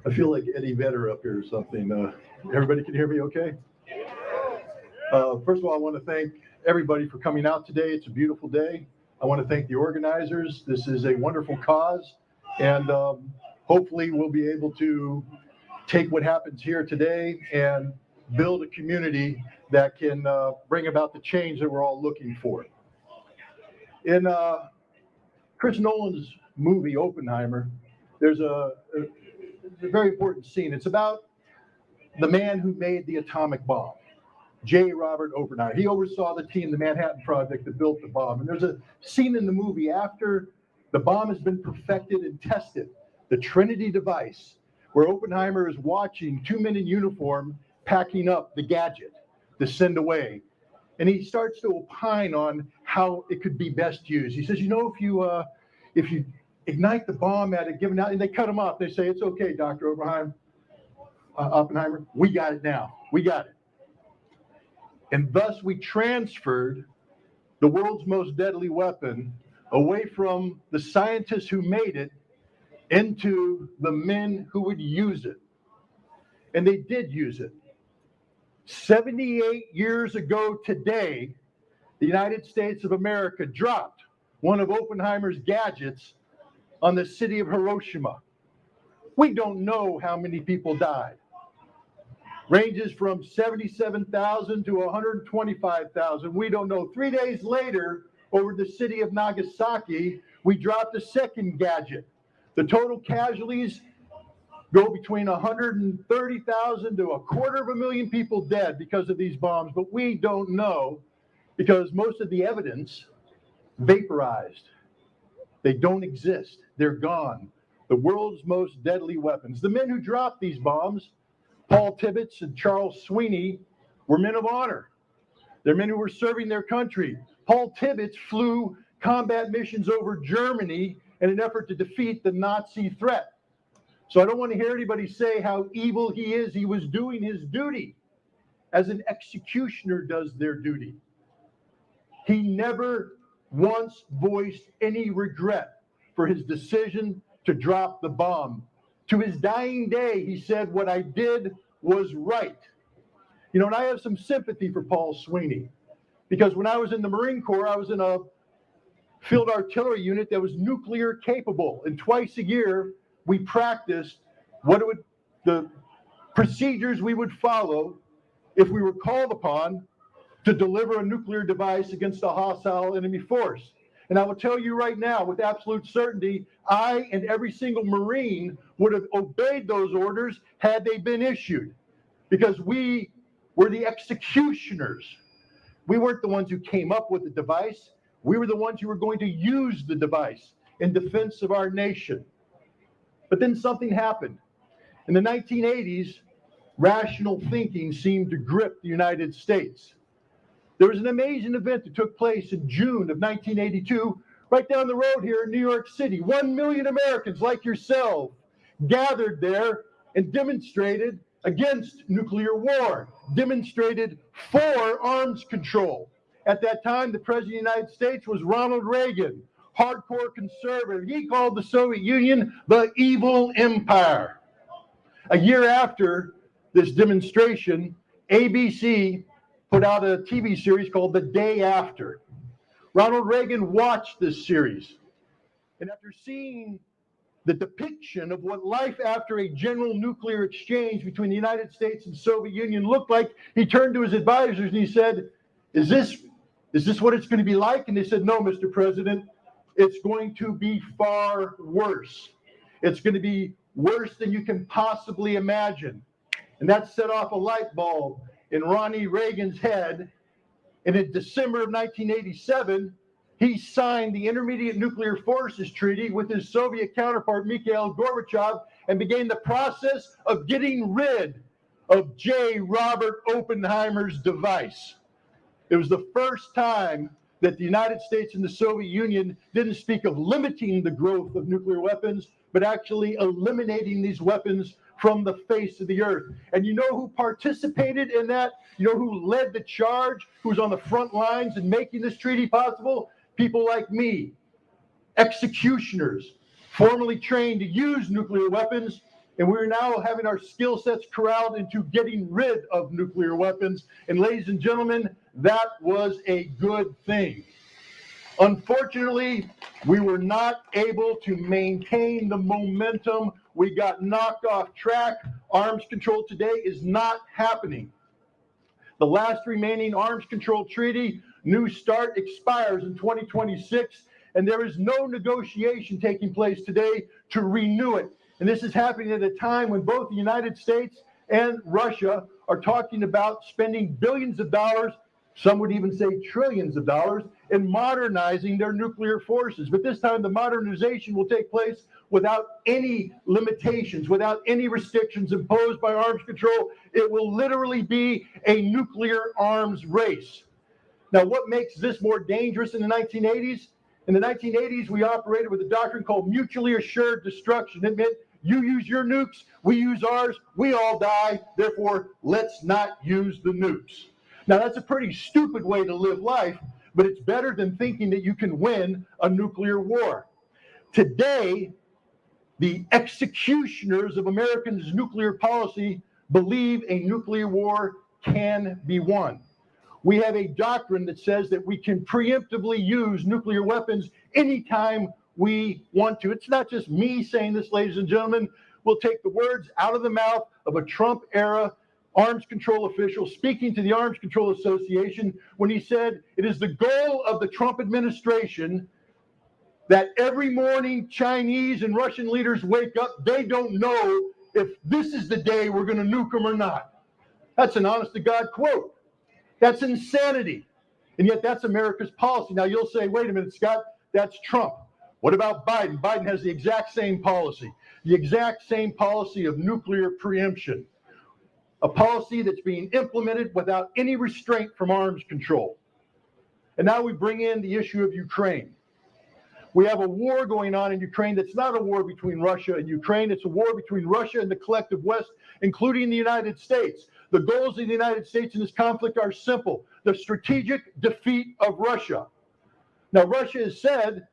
I feel like Eddie Vedder up here or something. Everybody can hear me okay? First of all, I want to thank everybody for coming out today. It's a beautiful day. I want to thank the organizers. This is a wonderful cause, and hopefully we'll be able to take what happens here today and build a community that can bring about the change that we're all looking for. In Chris Nolan's movie, Oppenheimer, there's a very important scene. It's about the man who made the atomic bomb, J. Robert Oppenheimer. He oversaw the team, the Manhattan Project, that built the bomb. And there's a scene in the movie after the bomb has been perfected and tested, the Trinity device, where Oppenheimer is watching two men in uniform packing up the gadget to send away. And he starts to opine on how it could be best used. He says, if you ignite the bomb at a given out, and they cut him off. They say, it's okay, Dr. Oppenheimer, we got it now. We got it. And thus we transferred the world's most deadly weapon away from the scientists who made it into the men who would use it. And they did use it. 78 years ago today, the United States of America dropped one of Oppenheimer's gadgets on the city of Hiroshima. We don't know how many people died. Ranges from 77,000 to 125,000. We don't know. 3 days later, over the city of Nagasaki, we dropped a second gadget. The total casualties go between 130,000 to 250,000 people dead because of these bombs, but we don't know because most of the evidence vaporized. They don't exist. They're gone. The world's most deadly weapons. The men who dropped these bombs, Paul Tibbets and Charles Sweeney, were men of honor. They're men who were serving their country. Paul Tibbets flew combat missions over Germany in an effort to defeat the Nazi threat. So I don't want to hear anybody say how evil he is. He was doing his duty as an executioner does their duty. He never once voiced any regret for his decision to drop the bomb. To his dying day, he said, what I did was right. You know, and I have some sympathy for Paul Sweeney because when I was in the Marine Corps, I was in a field artillery unit that was nuclear capable. And twice a year, we practiced the procedures we would follow if we were called upon to deliver a nuclear device against a hostile enemy force. And I will tell you right now, with absolute certainty, I and every single Marine would have obeyed those orders had they been issued, because we were the executioners. We weren't the ones who came up with the device. We were the ones who were going to use the device in defense of our nation. But then something happened. In the 1980s, rational thinking seemed to grip the United States. There was an amazing event that took place in June of 1982, right down the road here in New York City. 1 million Americans like yourself gathered there and demonstrated against nuclear war, demonstrated for arms control. At that time, the President of the United States was Ronald Reagan, hardcore conservative. He called the Soviet Union the evil empire. A year after this demonstration, ABC put out a TV series called The Day After. Ronald Reagan watched this series. And after seeing the depiction of what life after a general nuclear exchange between the United States and Soviet Union looked like, he turned to his advisors and he said, is this what it's going to be like? And they said, no, Mr. President, it's going to be far worse. It's going to be worse than you can possibly imagine. And that set off a light bulb in Ronnie Reagan's head. And in December of 1987, he signed the Intermediate Nuclear Forces Treaty with his Soviet counterpart, Mikhail Gorbachev, and began the process of getting rid of J. Robert Oppenheimer's device. It was the first time that the United States and the Soviet Union didn't speak of limiting the growth of nuclear weapons, but actually eliminating these weapons from the face of the earth. And you know who participated in that? You know who led the charge? Who's on the front lines in making this treaty possible? People like me, executioners, formerly trained to use nuclear weapons And we're now having our skill sets corralled into getting rid of nuclear weapons. And ladies and gentlemen, that was a good thing. Unfortunately, we were not able to maintain the momentum. We got knocked off track. Arms control today is not happening. The last remaining arms control treaty, New START, expires in 2026, and there is no negotiation taking place today to renew it. And this is happening at a time when both the United States and Russia are talking about spending billions of dollars, some would even say trillions of dollars, in modernizing their nuclear forces. But this time the modernization will take place without any limitations, without any restrictions imposed by arms control. It will literally be a nuclear arms race. Now, what makes this more dangerous in the 1980s? In the 1980s, we operated with a doctrine called mutually assured destruction. It meant you use your nukes, we use ours, we all die, therefore let's not use the nukes. Now, that's a pretty stupid way to live life, but it's better than thinking that you can win a nuclear war. Today, the executioners of Americans' nuclear policy believe a nuclear war can be won. We have a doctrine that says that we can preemptively use nuclear weapons anytime we want to. It's not just me saying this, ladies and gentlemen. We'll take the words out of the mouth of a Trump-era arms control official speaking to the Arms Control Association when he said it is the goal of the Trump administration that every morning Chinese and Russian leaders wake up, they don't know if this is the day we're going to nuke them or not. That's an honest-to-God quote. That's insanity. And yet that's America's policy. Now you'll say, wait a minute, Scott, that's Trump. What about Biden? Biden has the exact same policy of nuclear preemption, a policy that's being implemented without any restraint from arms control. And now we bring in the issue of Ukraine. We have a war going on in Ukraine that's not a war between Russia and Ukraine. It's a war between Russia and the collective West, including the United States. The goals of the United States in this conflict are simple: the strategic defeat of Russia. Now, Russia has said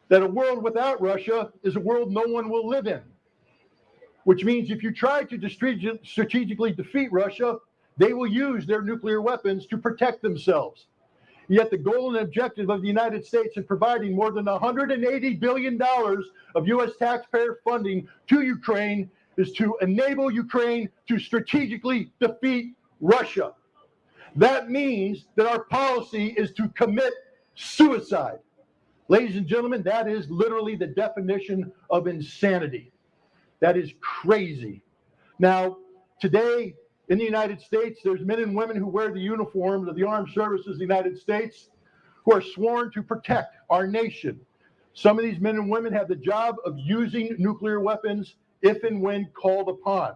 that a world without Russia is a world no one will live in, which means if you try to strategically defeat Russia, they will use their nuclear weapons to protect themselves. Yet the goal and objective of the United States in providing more than $180 billion of U.S. taxpayer funding to Ukraine is to enable Ukraine to strategically defeat Russia. That means that our policy is to commit suicide. Ladies and gentlemen, that is literally the definition of insanity. That is crazy. Now, today, in the United States, there's men and women who wear the uniforms of the armed services of the United States who are sworn to protect our nation. Some of these men and women have the job of using nuclear weapons if and when called upon.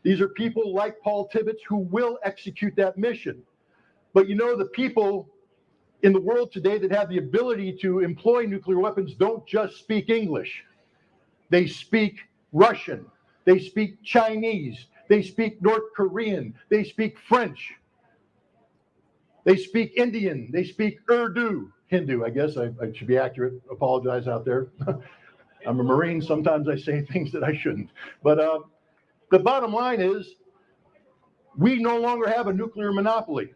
These are people like Paul Tibbets who will execute that mission. But you know, the people in the world today that have the ability to employ nuclear weapons don't just speak English. They speak Russian. They speak Chinese. They speak North Korean. They speak French. They speak Indian. They speak Urdu. Hindu, I guess. I should be accurate. Apologize out there. I'm a Marine. Sometimes I say things that I shouldn't. But the bottom line is we no longer have a nuclear monopoly.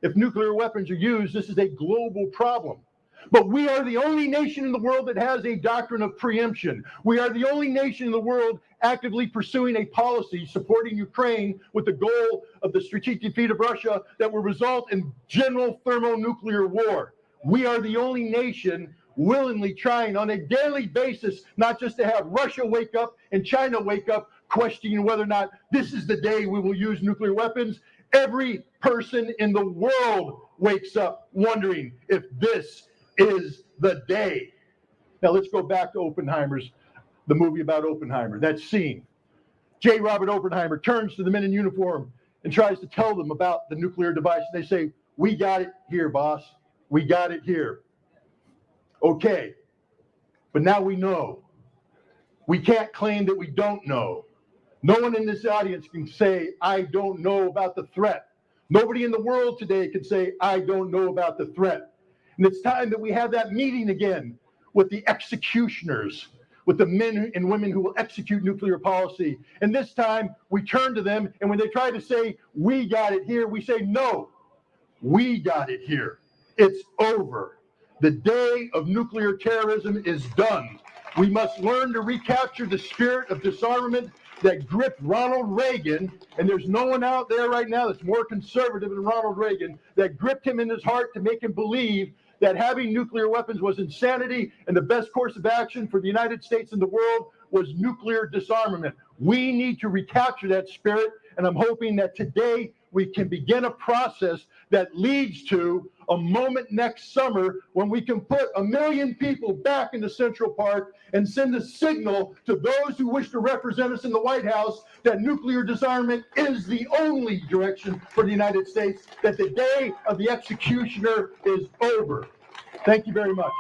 If nuclear weapons are used, this is a global problem. But we are the only nation in the world that has a doctrine of preemption. We are the only nation in the world actively pursuing a policy supporting Ukraine with the goal of the strategic defeat of Russia that will result in general thermonuclear war. We are the only nation willingly trying on a daily basis, not just to have Russia wake up and China wake up, questioning whether or not this is the day we will use nuclear weapons. Every person in the world wakes up wondering if this is the day. Now let's go back to the movie about Oppenheimer, that scene. J. Robert Oppenheimer turns to the men in uniform and tries to tell them about the nuclear device. And they say, "We got it here, boss. We got it here." Okay, but now we know. We can't claim that we don't know. No one in this audience can say, "I don't know about the threat." Nobody in the world today can say, "I don't know about the threat." And it's time that we have that meeting again with the executioners, with the men and women who will execute nuclear policy. And this time, we turn to them, and when they try to say, we got it here, we say, no, we got it here. It's over. The day of nuclear terrorism is done. We must learn to recapture the spirit of disarmament that gripped Ronald Reagan, and there's no one out there right now that's more conservative than Ronald Reagan, that gripped him in his heart to make him believe that having nuclear weapons was insanity and the best course of action for the United States and the world was nuclear disarmament. We need to recapture that spirit, and I'm hoping that today we can begin a process that leads to a moment next summer when we can put 1 million people back into Central Park and send a signal to those who wish to represent us in the White House that nuclear disarmament is the only direction for the United States, that the day of the executioner is over. Thank you very much.